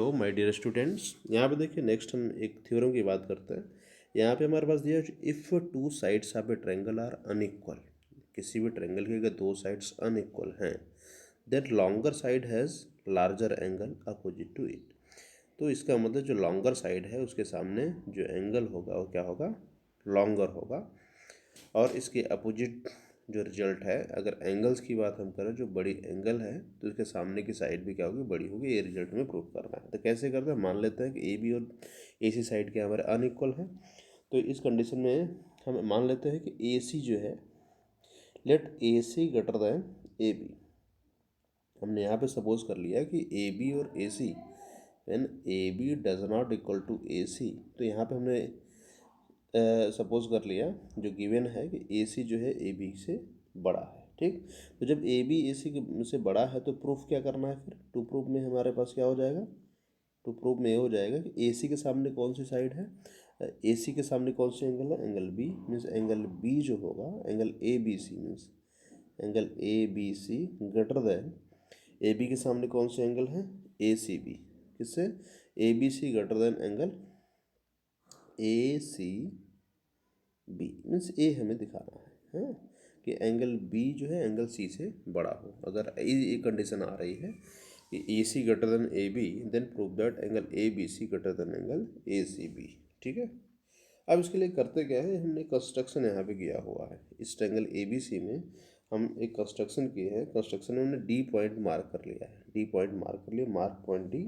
तो my dear students, यहाँ पे देखिए नेक्स्ट हम एक थ्योरम की बात करते हैं। यहाँ पे हमारे पास दिया है if two sides of a triangle are unequal. किसी भी ट्रायंगल के अगर दो साइड्स अनइक्वल हैं that longer side has larger angle opposite to it. तो इसका मतलब जो लॉन्गर साइड है उसके सामने जो एंगल होगा वो क्या होगा, लॉन्गर होगा। और इसके अपोजिट जो रिजल्ट है, अगर एंगल्स की बात हम करें, जो बड़ी एंगल है तो उसके सामने की साइड भी क्या होगी, बड़ी होगी। ये रिजल्ट में प्रूव करना है। तो कैसे करते हैं, मान लेते हैं कि ए बी और ए सी साइड के हमारे अनइक्वल है। तो इस कंडीशन में हम मान लेते हैं कि ए सी जो है, let A C greater than A B. हमने यहाँ पे सपोज कर लिया कि ए बी और A C, when A B does not equal to A C, तो यहाँ पे हमने सपोज कर लिया जो गिवन है कि ए सी जो है ए बी से बड़ा है। ठीक, तो जब ए बी ए सी से बड़ा है तो प्रूफ क्या करना है फिर। टू प्रूफ में हमारे पास क्या हो जाएगा, टू प्रूफ में ये हो जाएगा कि ए सी के सामने कौन सी साइड है, ए सी के सामने कौन सी एंगल है, angle B. Means angle B जो होगा, angle A B C, means angle A B C greater than A B के सामने कौन सी एंगल है, ए सी बी। किससे, A B C greater than angle A C B. Means uh हमें दिखाना है कि एंगल बी जो है एंगल सी से बड़ा हो। अगर ये कंडीशन आ रही है कि A C greater than A B, then prove that angle A B C greater than angle A C B. ठीक है, अब इसके लिए करते क्या है, हमने कंस्ट्रक्शन यहाँ पे किया हुआ है। इस ट्रायंगल ए बी सी में हम एक कंस्ट्रक्शन किए हैं। कंस्ट्रक्शन में हमने डी पॉइंट मार्क कर लिया है, डी पॉइंट मार्क कर लिया, मार्क पॉइंट डी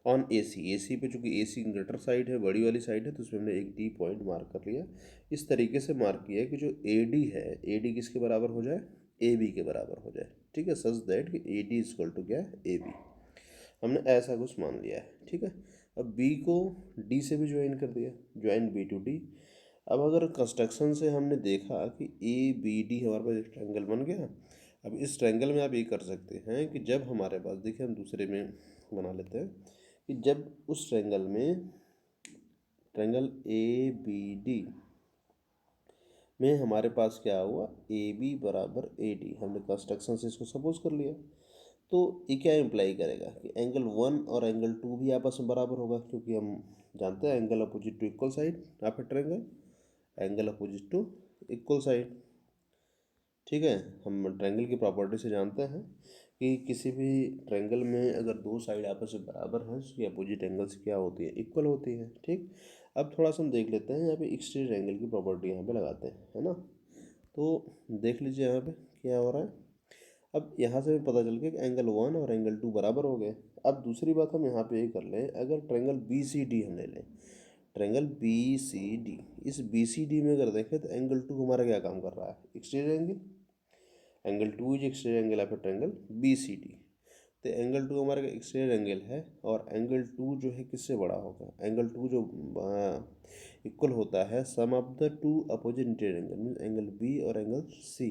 ऑन ए सी। ए सी पे चूँकि ए सी ग्रेटर साइड है, बड़ी वाली साइड है, तो उसमें हमने एक डी पॉइंट मार्क कर लिया। इस तरीके से मार्क किया है कि जो ए डी है, ए डी किसके बराबर हो जाए, ए बी के बराबर हो जाए। ठीक है, सच दैट कि ए डी इक्वल टू क्या है, ए बी। हमने ऐसा कुछ मान लिया है। ठीक है, अब बी को डी से भी ज्वाइन कर दिया, ज्वाइन बी टू डी। अब अगर कंस्ट्रक्शन से हमने देखा कि ए बी डी हमारे पास एक ट्रायंगल बन गया। अब इस ट्रायंगल में आप ये कर सकते हैं कि जब हमारे पास, देखिए हम दूसरे में बना लेते हैं कि जब उस ट्रायंगल में, ट्रायंगल ए बी डी में हमारे पास क्या हुआ, ए बी बराबर ए डी, हमने कंस्ट्रक्शन से इसको सपोज कर लिया। तो ये क्या इम्प्लाई करेगा कि एंगल वन और एंगल टू भी आपस में बराबर होगा, क्योंकि हम जानते हैं angle opposite to equal side of a triangle, angle opposite to equal side. ठीक है, हम ट्रायंगल की प्रॉपर्टी से जानते हैं कि किसी भी ट्रायंगल में अगर दो साइड आपस में बराबर हैं, उसकी अपोजिट एंगल्स क्या होती है, इक्वल होती है। ठीक, अब थोड़ा सा हम देख लेते हैं, यहाँ पे एक्सटीरियर एंगल की प्रॉपर्टी यहाँ पे लगाते हैं, है ना। तो देख लीजिए यहाँ पे क्या हो रहा है। अब यहाँ से पता चल गया कि एंगल वन और एंगल टू बराबर हो गए। अब दूसरी बात हम यहाँ पे ये कर लें, अगर ट्रायंगल बी सी डी हम ले लें, ट्रायंगल बी सी डी, इस बी सी डी में अगर देखें तो एंगल टू हमारा क्या काम कर रहा है, exterior angle. Angle two is exterior angle of a triangle B C D. तो एंगल टू हमारा एक्सटीरियर एंगल है, और एंगल टू जो है किससे बड़ा होगा, एंगल टू जो इक्वल होता है sum of the two opposite interior angle, mean angle B और एंगल सी,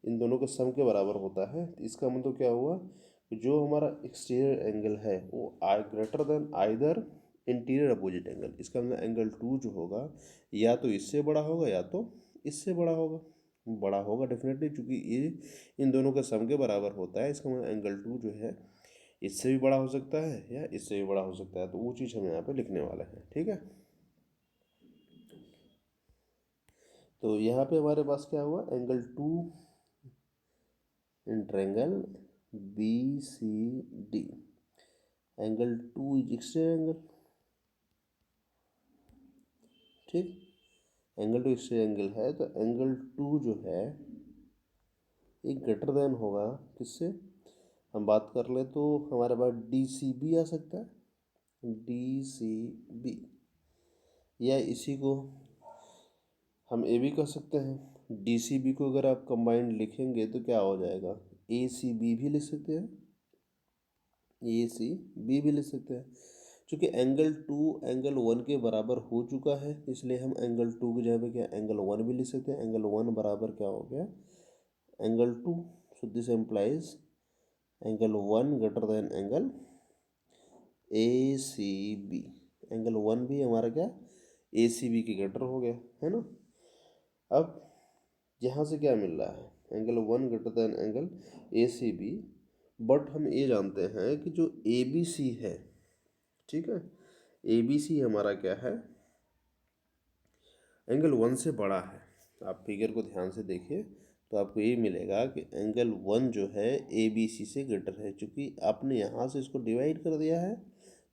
इन दोनों के सम के बराबर होता है। तो इसका मतलब क्या हुआ कि जो हमारा एक्सटीरियर एंगल है वो greater than either interior opposite angle. इसका मतलब एंगल टू जो होगा या तो इससे बड़ा होगा या तो इससे बड़ा होगा, बड़ा होगा डेफिनेटली, क्योंकि ये इन दोनों का सम के बराबर होता है। इसका मतलब एंगल टू जो है इससे भी बड़ा हो सकता है या इससे भी बड़ा हो सकता है। तो वो चीज़ हम यहाँ पे लिखने वाले हैं। ठीक है, तो यहाँ पे हमारे पास क्या हुआ, angle two in triangle B C D, angle two is exterior angle. ठीक, एंगल टू एक्सटीरियर एंगल है, तो एंगल टू जो है एक ग्रेटर देन होगा किससे, हम बात कर ले तो हमारे पास डी सी बी आ सकता है, डी सी बी, या इसी को हम ए भी कह सकते हैं। डी सी बी को अगर आप कंबाइंड लिखेंगे तो क्या हो जाएगा, ए सी बी भी लिख सकते हैं, ए सी बी भी लिख सकते हैं। चूँकि एंगल टू एंगल वन के बराबर हो चुका है, इसलिए हम एंगल टू की जगह पे क्या एंगल वन भी लिख सकते हैं। एंगल वन बराबर क्या हो गया, angle two. So this implies angle one greater than angle A C B. Angle one भी हमारा क्या, ए सी बी के ग्रेटर हो गया, है ना। अब यहाँ से क्या मिल रहा है, angle one greater than angle A C B, but हम ये जानते हैं कि जो ए बी सी है, ठीक है। ए बी सी हमारा क्या है, एंगल 1 से बड़ा है। आप फिगर को ध्यान से देखिए तो आपको ये मिलेगा कि एंगल 1 जो है ए बी सी से ग्रेटर है। चूँकि आपने यहाँ से इसको डिवाइड कर दिया है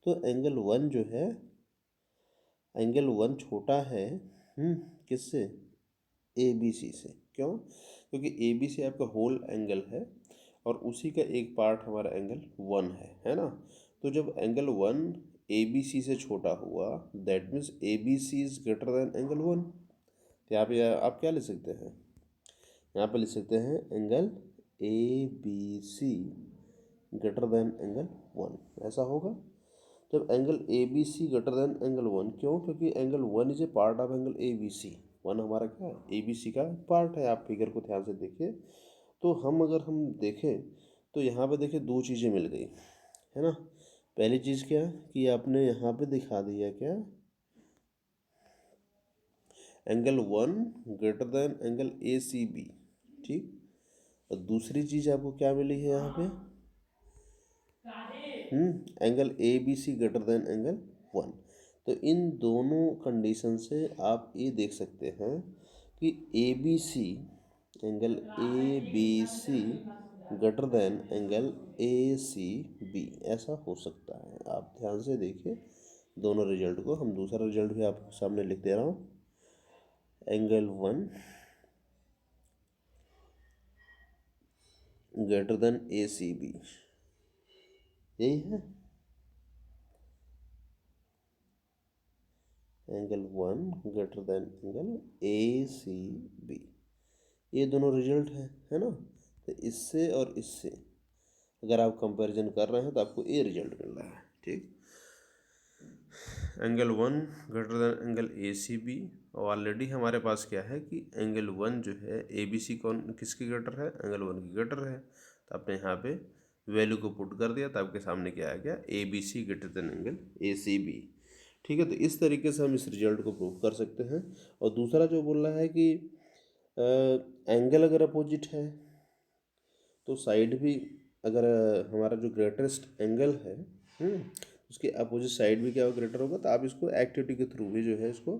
तो एंगल 1 जो है, एंगल 1 छोटा है किससे, ए बी सी से। क्यों? क्योंकि ए बी सी आपका होल एंगल है और उसी का एक पार्ट हमारा एंगल 1 है ना। तो जब एंगल 1 ए बी सी से छोटा हुआ, that means A B C is greater than angle 1। तो यहाँ पे आप क्या लिख सकते हैं, यहाँ पे लिख सकते हैं angle A B C greater than angle 1, ऐसा होगा। जब angle A B C greater than angle 1, क्यों? क्योंकि angle 1 is a part of angle A B C. 1 हमारा क्या है, ए बी सी का पार्ट है। आप फिगर को ध्यान से देखिए तो अगर हम देखें तो यहाँ पे देखिए दो चीज़ें मिल गई है ना। पहली चीज़ क्या कि आपने यहाँ पे दिखा दिया क्या, angle 1 greater than angle A C B, ठीक। और दूसरी चीज़ आपको क्या मिली है यहाँ पे, angle A B C greater than angle 1। तो इन दोनों कंडीशन से आप ये देख सकते हैं कि A B C, angle A B C greater than angle A C B, ऐसा हो सकता है। आप ध्यान से देखिए दोनों रिजल्ट को। हम दूसरा रिजल्ट भी आपके सामने लिख दे रहा हूँ। Angle 1 greater than A C B, यही है angle 1 greater than angle A C B. ये दोनों रिजल्ट है ना। तो इससे और इससे अगर आप कंपैरिजन कर रहे हैं तो आपको ये रिजल्ट मिल रहा है, ठीक। Angle 1 greater than angle A C B, और ऑलरेडी हमारे पास क्या है कि एंगल 1 जो है ए बी सी कौन किसकी ग्रेटर है, एंगल 1 की ग्रेटर है। तो आपने यहाँ पे वैल्यू को पुट कर दिया तो आपके सामने क्या आ गया, A B C greater than angle A C B, ठीक है। तो इस तरीके से हम इस रिजल्ट को प्रूव कर सकते हैं। और दूसरा जो बोल रहा है कि एंगल अगर अपोजिट है तो साइड भी, अगर हमारा जो ग्रेटेस्ट एंगल है उसके अपोजिट साइड भी क्या ग्रेटर होगा। तो आप इसको एक्टिविटी के थ्रू भी जो है इसको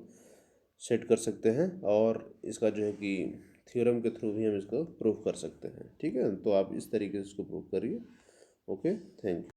सेट कर सकते हैं और इसका जो है कि थ्योरम के थ्रू भी हम इसको प्रूव कर सकते हैं, ठीक है। तो आप इस तरीके से इसको प्रूव करिए। Okay, thank you.